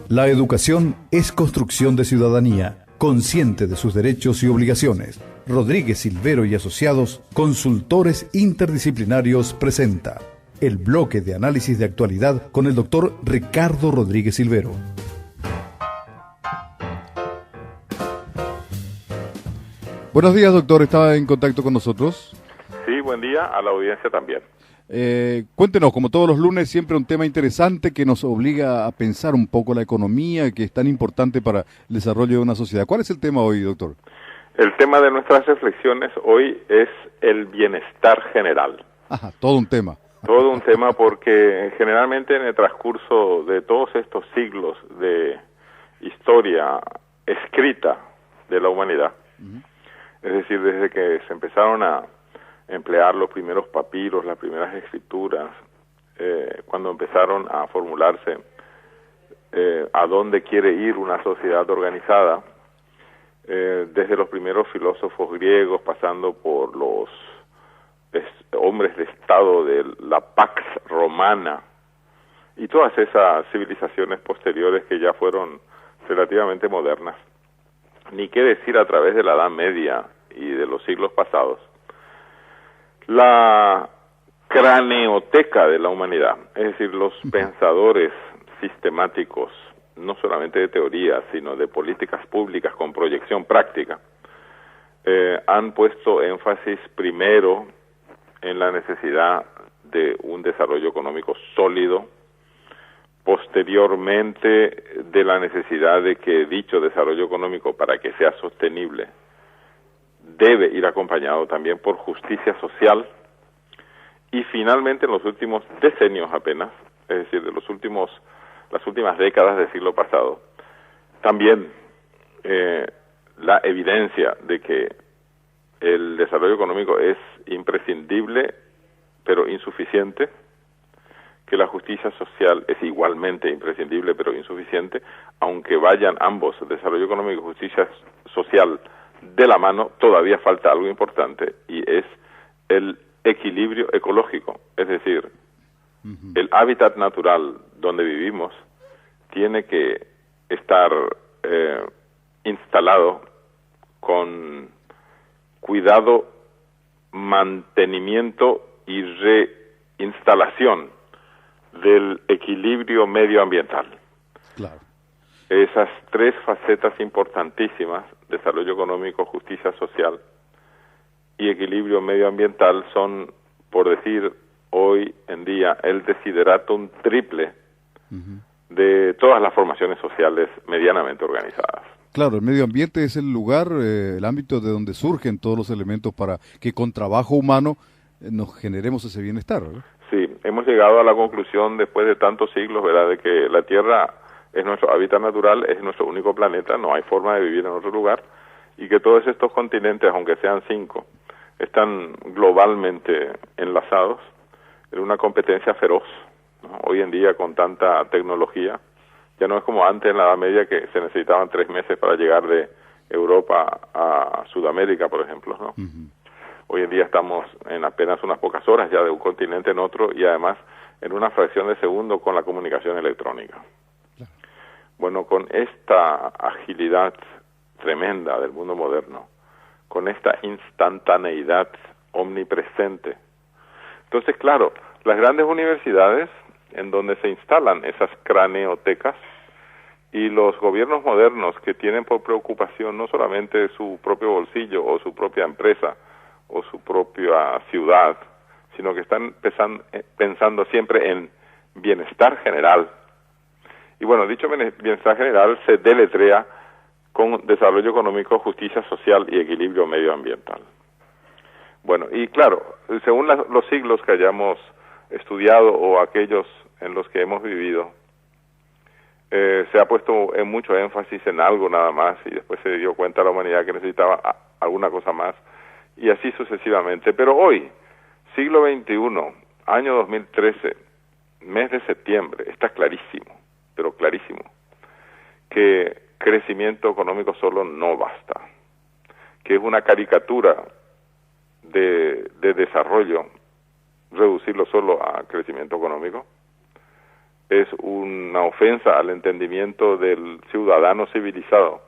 La educación es construcción de ciudadanía, consciente de sus derechos y obligaciones. Rodríguez Silvero y Asociados, consultores interdisciplinarios, presenta el bloque de análisis de actualidad con el doctor Ricardo Rodríguez Silvero. Buenos días, doctor. ¿Estaba en contacto con nosotros? Sí, buen día a la audiencia también. Cuéntenos, como todos los lunes, siempre un tema interesante que nos obliga a pensar un poco la economía, que es tan importante para el desarrollo de una sociedad. ¿Cuál es el tema hoy, doctor? El tema de nuestras reflexiones hoy es el bienestar general. Ajá, todo un tema. Todo un tema porque generalmente en el transcurso de todos estos siglos de historia escrita de la humanidad, es decir, desde que se empezaron a emplear los primeros papiros, las primeras escrituras, cuando empezaron a formularse a dónde quiere ir una sociedad organizada, desde los primeros filósofos griegos, pasando por los hombres de Estado de la Pax Romana y todas esas civilizaciones posteriores que ya fueron relativamente modernas, ni qué decir a través de la Edad Media y de los siglos pasados. La craneoteca de la humanidad, es decir, los pensadores sistemáticos, no solamente de teoría, sino de políticas públicas con proyección práctica, han puesto énfasis primero en la necesidad de un desarrollo económico sólido, posteriormente de la necesidad de que dicho desarrollo económico, para que sea sostenible, debe ir acompañado también por justicia social, y finalmente en los últimos decenios apenas, es decir, de las últimas décadas del siglo pasado, también la evidencia de que el desarrollo económico es imprescindible pero insuficiente, que la justicia social es igualmente imprescindible pero insuficiente, aunque vayan ambos, desarrollo económico y justicia social, de la mano, todavía falta algo importante, y es el equilibrio ecológico, es decir, el hábitat natural donde vivimos tiene que estar instalado con cuidado, mantenimiento y reinstalación del equilibrio medioambiental. Claro. Esas tres facetas importantísimas, desarrollo económico, justicia social y equilibrio medioambiental, son, por decir hoy en día, el desideratum triple de todas las formaciones sociales medianamente organizadas. Claro, el medio ambiente es el lugar, el ámbito de donde surgen todos los elementos para que con trabajo humano nos generemos ese bienestar, ¿verdad? Sí, hemos llegado a la conclusión después de tantos siglos, ¿verdad?, de que la Tierra es nuestro hábitat natural, es nuestro único planeta, no hay forma de vivir en otro lugar, y que todos estos continentes, aunque sean 5, están globalmente enlazados en una competencia feroz, ¿no? Hoy en día, con tanta tecnología, ya no es como antes en la Edad Media, que se necesitaban 3 meses para llegar de Europa a Sudamérica, por ejemplo, ¿no? Hoy en día estamos en apenas unas pocas horas ya de un continente en otro, y además en una fracción de segundo con la comunicación electrónica. Claro. Bueno, con esta agilidad tremenda del mundo moderno, con esta instantaneidad omnipresente, entonces, claro, las grandes universidades en donde se instalan esas craneotecas, y los gobiernos modernos que tienen por preocupación no solamente su propio bolsillo o su propia empresa o su propia ciudad, sino que están pensando siempre en bienestar general. Y bueno, dicho bienestar general se deletrea con desarrollo económico, justicia social y equilibrio medioambiental. Bueno, y claro, según los siglos que hayamos estudiado o aquellos en los que hemos vivido, se ha puesto mucho énfasis en algo nada más, y después se dio cuenta la humanidad que necesitaba alguna cosa más, y así sucesivamente. Pero hoy, siglo XXI, año 2013, mes de septiembre, está clarísimo, pero clarísimo, que crecimiento económico solo no basta, que es una caricatura de desarrollo reducirlo solo a crecimiento económico. es una ofensa al entendimiento del ciudadano civilizado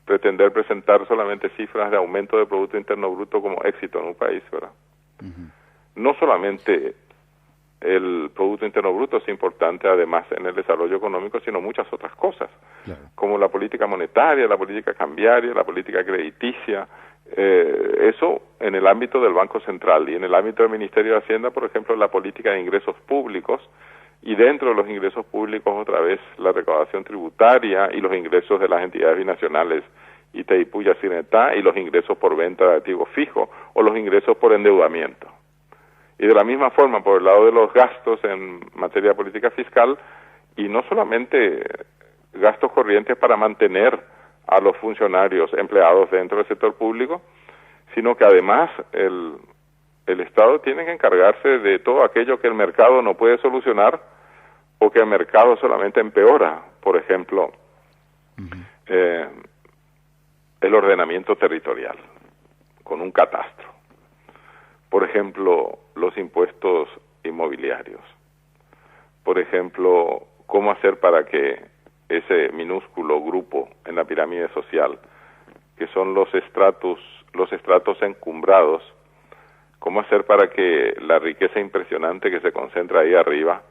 pretender presentar solamente cifras de aumento del Producto Interno Bruto como éxito en un país, ¿verdad? No solamente el Producto Interno Bruto es importante además en el desarrollo económico, sino muchas otras cosas, como la política monetaria, la política cambiaria, la política crediticia, eso en el ámbito del Banco Central, y en el ámbito del Ministerio de Hacienda, por ejemplo, la política de ingresos públicos, y dentro de los ingresos públicos otra vez la recaudación tributaria y los ingresos de las entidades binacionales Itaipú y Yacyretá, y los ingresos por venta de activos fijos o los ingresos por endeudamiento. Y de la misma forma, por el lado de los gastos en materia de política fiscal, y no solamente gastos corrientes para mantener a los funcionarios empleados dentro del sector público, sino que además el Estado tiene que encargarse de todo aquello que el mercado no puede solucionar o que el mercado solamente empeora. Por ejemplo, el ordenamiento territorial con un catastro. Por ejemplo, los impuestos inmobiliarios. Por ejemplo, cómo hacer para que ese minúsculo grupo en la pirámide social, que son los estratos encumbrados, cómo hacer para que la riqueza impresionante que se concentra ahí arriba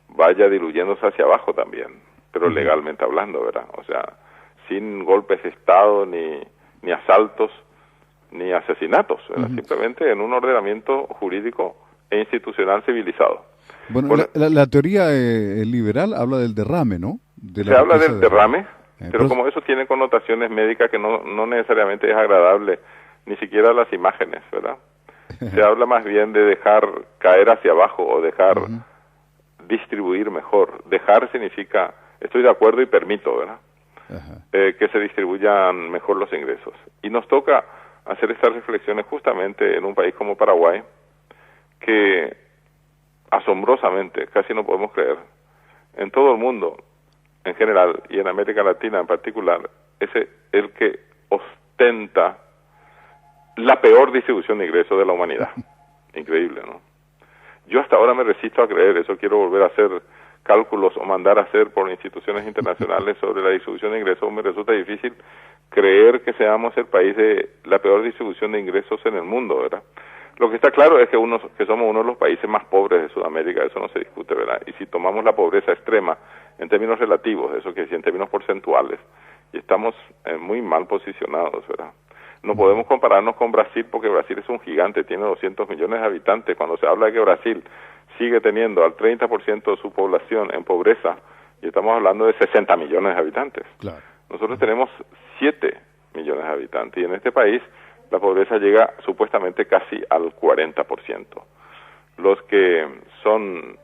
vaya diluyéndose hacia abajo también, pero legalmente hablando, ¿verdad? O sea, sin golpes de Estado, ni asaltos, ni asesinatos, simplemente en un ordenamiento jurídico e institucional civilizado. Bueno, la teoría liberal habla del derrame, ¿no? Se habla del derrame, pero como eso tiene connotaciones médicas que no necesariamente es agradable, ni siquiera las imágenes, ¿verdad? Se habla más bien de dejar caer hacia abajo o dejar distribuir mejor. Dejar significa, estoy de acuerdo y permito, ¿verdad? Que se distribuyan mejor los ingresos. Y nos toca hacer estas reflexiones justamente en un país como Paraguay, que asombrosamente, casi no podemos creer, en todo el mundo en general y en América Latina en particular, es el que ostenta la peor distribución de ingresos de la humanidad. Increíble, ¿no? Yo hasta ahora me resisto a creer eso. Quiero volver a hacer cálculos o mandar a hacer por instituciones internacionales sobre la distribución de ingresos. Me resulta difícil creer que seamos el país de la peor distribución de ingresos en el mundo, ¿verdad? Lo que está claro es que somos uno de los países más pobres de Sudamérica, eso no se discute, ¿verdad? Y si tomamos la pobreza extrema en términos relativos, eso que decía, en términos porcentuales, y estamos muy mal posicionados, ¿verdad? No podemos compararnos con Brasil porque Brasil es un gigante, tiene 200 millones de habitantes. Cuando se habla de que Brasil sigue teniendo al 30% de su población en pobreza, y estamos hablando de 60 millones de habitantes. Claro. Nosotros tenemos 7 millones de habitantes, y en este país la pobreza llega supuestamente casi al 40%. Los que son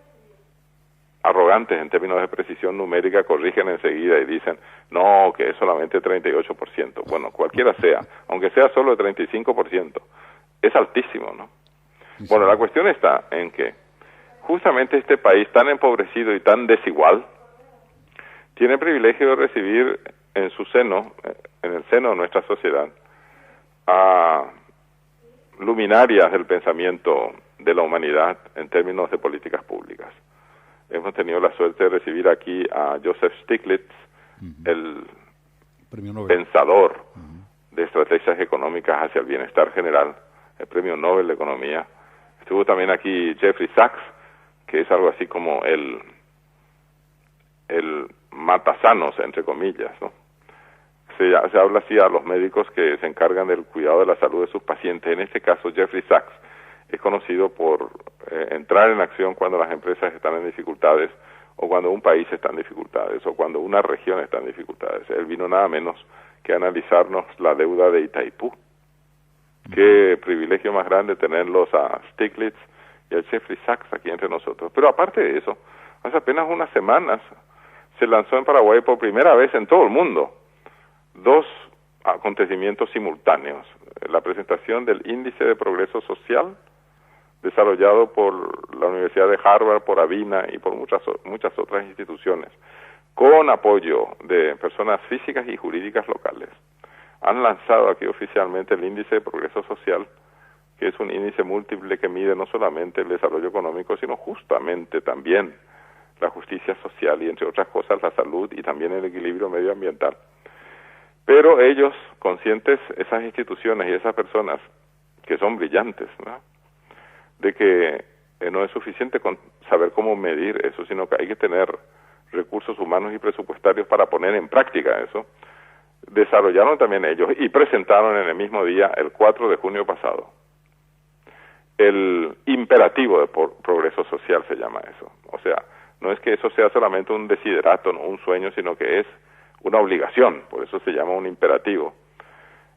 arrogantes en términos de precisión numérica corrigen enseguida y dicen, no, que es solamente 38%. Bueno, cualquiera sea, aunque sea solo el 35%, es altísimo, ¿no? Sí, bueno, la cuestión está en que justamente este país tan empobrecido y tan desigual tiene el privilegio de recibir en su seno, en el seno de nuestra sociedad, a luminarias del pensamiento de la humanidad en términos de políticas públicas. Hemos tenido la suerte de recibir aquí a Joseph Stiglitz, el pensador de estrategias económicas hacia el bienestar general, el Premio Nobel de Economía. Estuvo también aquí Jeffrey Sachs, que es algo así como el matasanos, entre comillas, ¿no? Se habla así a los médicos que se encargan del cuidado de la salud de sus pacientes. En este caso, Jeffrey Sachs es conocido por entrar en acción cuando las empresas están en dificultades, o cuando un país está en dificultades, o cuando una región está en dificultades. Él vino nada menos que a analizarnos la deuda de Itaipú. Qué privilegio más grande tenerlos a Stiglitz y a Jeffrey Sachs aquí entre nosotros. Pero aparte de eso, hace apenas unas semanas se lanzó en Paraguay por primera vez en todo el mundo 2 acontecimientos simultáneos. La presentación del Índice de Progreso Social, desarrollado por la Universidad de Harvard, por Avina y por muchas otras instituciones, con apoyo de personas físicas y jurídicas locales. Han lanzado aquí oficialmente el Índice de Progreso Social, que es un índice múltiple que mide no solamente el desarrollo económico, sino justamente también la justicia social y, entre otras cosas, la salud y también el equilibrio medioambiental. Pero ellos, conscientes, esas instituciones y esas personas que son brillantes, ¿no?, de que no es suficiente con saber cómo medir eso, sino que hay que tener recursos humanos y presupuestarios para poner en práctica eso, desarrollaron también ellos y presentaron en el mismo día, el 4 de junio pasado, el imperativo de progreso social, se llama eso. O sea, no es que eso sea solamente un desiderato, no un sueño, sino que es una obligación, por eso se llama un imperativo.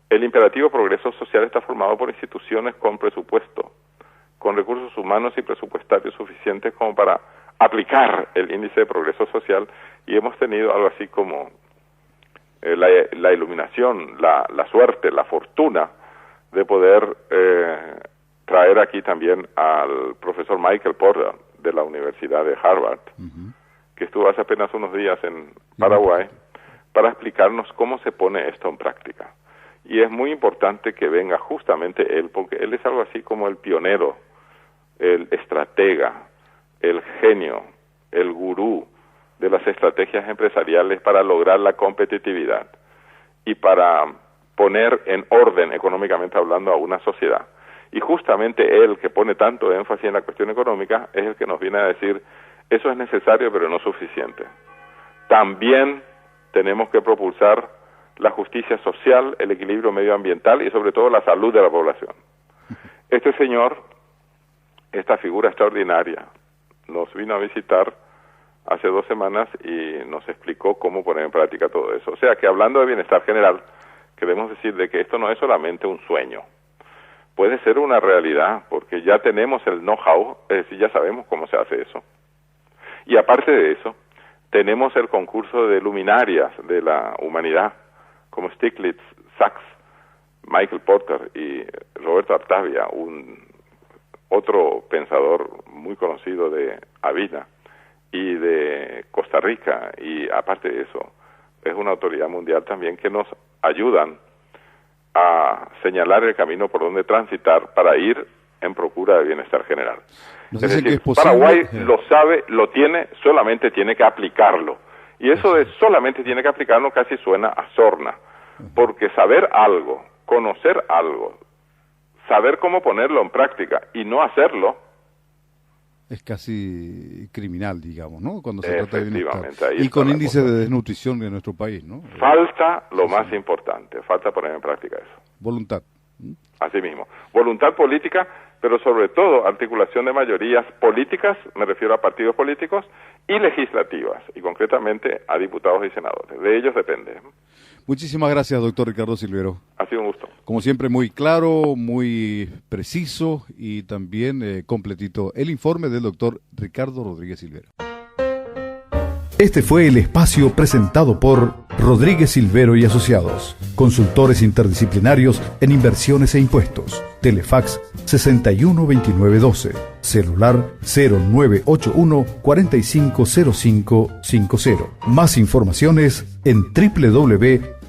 El imperativo progreso social está formado por instituciones con presupuesto, con recursos humanos y presupuestarios suficientes como para aplicar el índice de progreso social, y hemos tenido algo así como la iluminación, la suerte, la fortuna de poder traer aquí también al profesor Michael Porter de la Universidad de Harvard, que estuvo hace apenas unos días en Paraguay, para explicarnos cómo se pone esto en práctica. Y es muy importante que venga justamente él, porque él es algo así como el pionero, el estratega, el genio, el gurú de las estrategias empresariales para lograr la competitividad y para poner en orden, económicamente hablando, a una sociedad. Y justamente él, que pone tanto énfasis en la cuestión económica, es el que nos viene a decir, eso es necesario pero no suficiente. También tenemos que propulsar la justicia social, el equilibrio medioambiental y sobre todo la salud de la población. Este señor, esta figura extraordinaria, nos vino a visitar hace 2 semanas y nos explicó cómo poner en práctica todo eso. O sea que hablando de bienestar general, queremos decir de que esto no es solamente un sueño, puede ser una realidad, porque ya tenemos el know-how, es decir, ya sabemos cómo se hace eso. Y aparte de eso, tenemos el concurso de luminarias de la humanidad, como Stiglitz, Sachs, Michael Porter y Roberto Artavia, otro pensador muy conocido de Avila y de Costa Rica, y aparte de eso, es una autoridad mundial también que nos ayudan a señalar el camino por donde transitar para ir en procura de bienestar general. Nos es dicen decir, que es posible, Paraguay lo sabe, lo tiene, solamente tiene que aplicarlo. Y eso de solamente tiene que aplicarlo casi suena a sorna, porque saber algo, conocer algo, saber cómo ponerlo en práctica y no hacerlo, es casi criminal, digamos, ¿no? Cuando se trata de bienestar. ahí Y con está la índice cosa. de desnutrición en nuestro país, ¿no? Falta lo más importante, falta poner en práctica eso. Voluntad. Así mismo. Voluntad política, pero sobre todo articulación de mayorías políticas, me refiero a partidos políticos, y legislativas, y concretamente a diputados y senadores. De ellos depende. Muchísimas gracias, doctor Ricardo Silvero. Ha sido un gusto. Como siempre, muy claro, muy preciso y también completito el informe del doctor Ricardo Rodríguez Silvero. Este fue el espacio presentado por Rodríguez Silvero y Asociados, consultores interdisciplinarios en inversiones e impuestos. Telefax 612912, celular 0981 450550. Más informaciones en www.rsa.com.py.